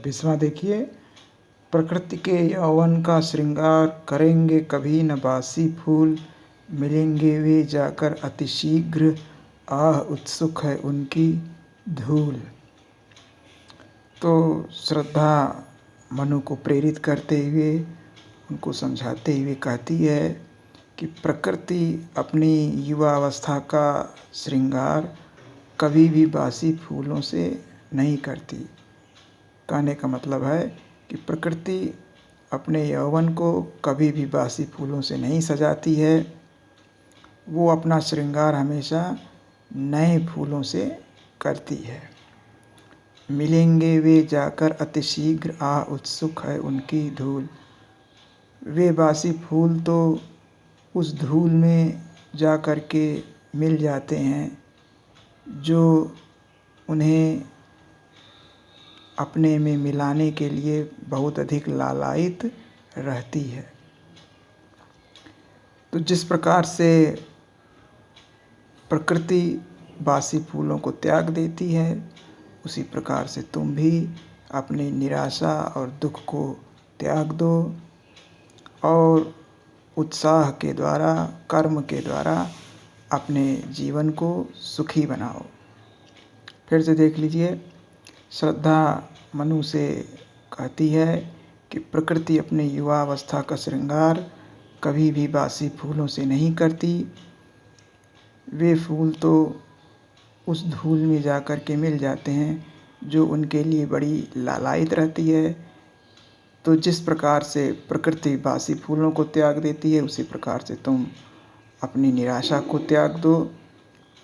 26वां देखिए। प्रकृति के यौवन का श्रृंगार करेंगे कभी न बासी फूल, मिलेंगे वे जाकर अतिशीघ्र, आह उत्सुक है उनकी धूल। तो श्रद्धा मनु को प्रेरित करते हुए, उनको समझाते हुए कहती है कि प्रकृति अपनी युवावस्था का श्रृंगार कभी भी बासी फूलों से नहीं करती। कहने का मतलब है कि प्रकृति अपने यौवन को कभी भी बासी फूलों से नहीं सजाती है। वो अपना श्रृंगार हमेशा नए फूलों से करती है। मिलेंगे वे जाकर अतिशीघ्र, आह उत्सुक है उनकी धूल। वे बासी फूल तो उस धूल में जा कर के मिल जाते हैं जो उन्हें अपने में मिलाने के लिए बहुत अधिक लालायित रहती है। तो जिस प्रकार से प्रकृति बासी फूलों को त्याग देती है, उसी प्रकार से तुम भी अपनी निराशा और दुख को त्याग दो और उत्साह के द्वारा, कर्म के द्वारा अपने जीवन को सुखी बनाओ। फिर से देख लीजिए। श्रद्धा मनु से कहती है कि प्रकृति अपनी युवावस्था का श्रृंगार कभी भी बासी फूलों से नहीं करती। वे फूल तो उस धूल में जा कर के मिल जाते हैं जो उनके लिए बड़ी लालायित रहती है। तो जिस प्रकार से प्रकृति बासी फूलों को त्याग देती है, उसी प्रकार से तुम अपनी निराशा को त्याग दो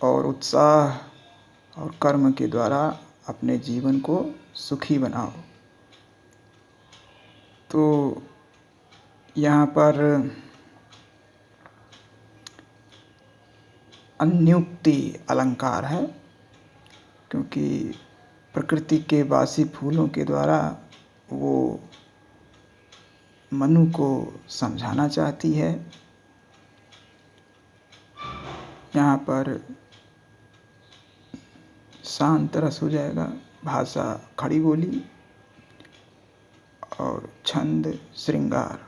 और उत्साह और कर्म के द्वारा अपने जीवन को सुखी बनाओ। तो यहाँ पर अन्युक्ति अलंकार है, क्योंकि प्रकृति के बासी फूलों के द्वारा वो मनु को समझाना चाहती है। यहाँ पर शांत रस हो जाएगा, भाषा खड़ी बोली और छंद श्रृंगार।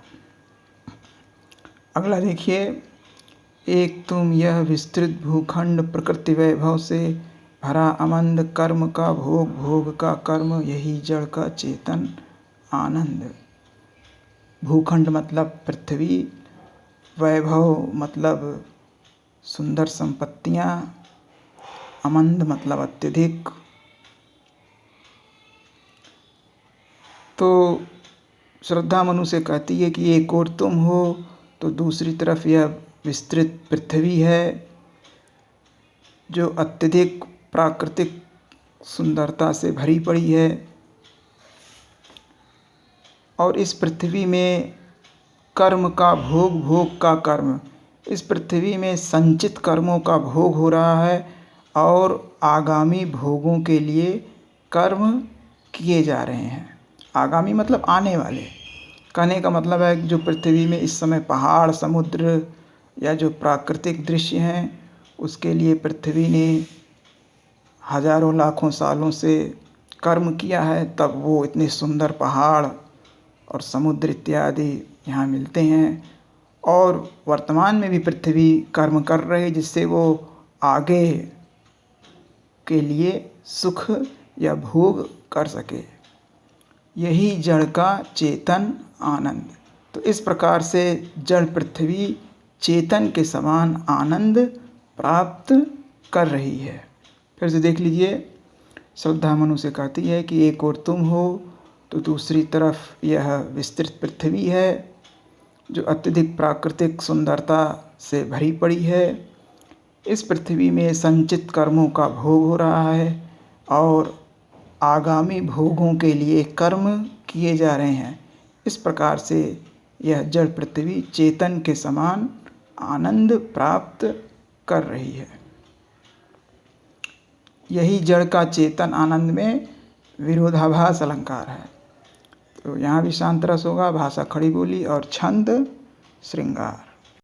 अगला देखिए। एक तुम यह विस्तृत भूखंड प्रकृति वैभव से भरा अमंद, कर्म का भोग, भोग का कर्म, यही जड़ का चेतन आनंद। भूखंड मतलब पृथ्वी, वैभव मतलब सुंदर संपत्तियाँ, अमंद मतलब अत्यधिक। तो श्रद्धा मनु से कहती है कि एक और तुम हो तो दूसरी तरफ यह विस्तृत पृथ्वी है जो अत्यधिक प्राकृतिक सुंदरता से भरी पड़ी है। और इस पृथ्वी में कर्म का भोग, भोग का कर्म, इस पृथ्वी में संचित कर्मों का भोग हो रहा है और आगामी भोगों के लिए कर्म किए जा रहे हैं। आगामी मतलब आने वाले। कहने का मतलब है जो पृथ्वी में इस समय पहाड़, समुद्र या जो प्राकृतिक दृश्य हैं, उसके लिए पृथ्वी ने हजारों लाखों सालों से कर्म किया है, तब वो इतने सुंदर पहाड़ और समुद्र इत्यादि यहाँ मिलते हैं। और वर्तमान में भी पृथ्वी कर्म कर रही है जिससे वो आगे के लिए सुख या भोग कर सके। यही जड़ का चेतन आनंद। तो इस प्रकार से जड़ पृथ्वी चेतन के समान आनंद प्राप्त कर रही है। फिर से देख लीजिए। श्रद्धा मनु से कहती है कि एक और तुम हो तो दूसरी तरफ यह विस्तृत पृथ्वी है जो अत्यधिक प्राकृतिक सुंदरता से भरी पड़ी है। इस पृथ्वी में संचित कर्मों का भोग हो रहा है और आगामी भोगों के लिए कर्म किए जा रहे हैं। इस प्रकार से यह जड़ पृथ्वी चेतन के समान आनंद प्राप्त कर रही है। यही जड़ का चेतन आनंद में विरोधाभास अलंकार है। तो यहाँ भी शांत रस होगा, भाषा खड़ी बोली और छंद श्रृंगार।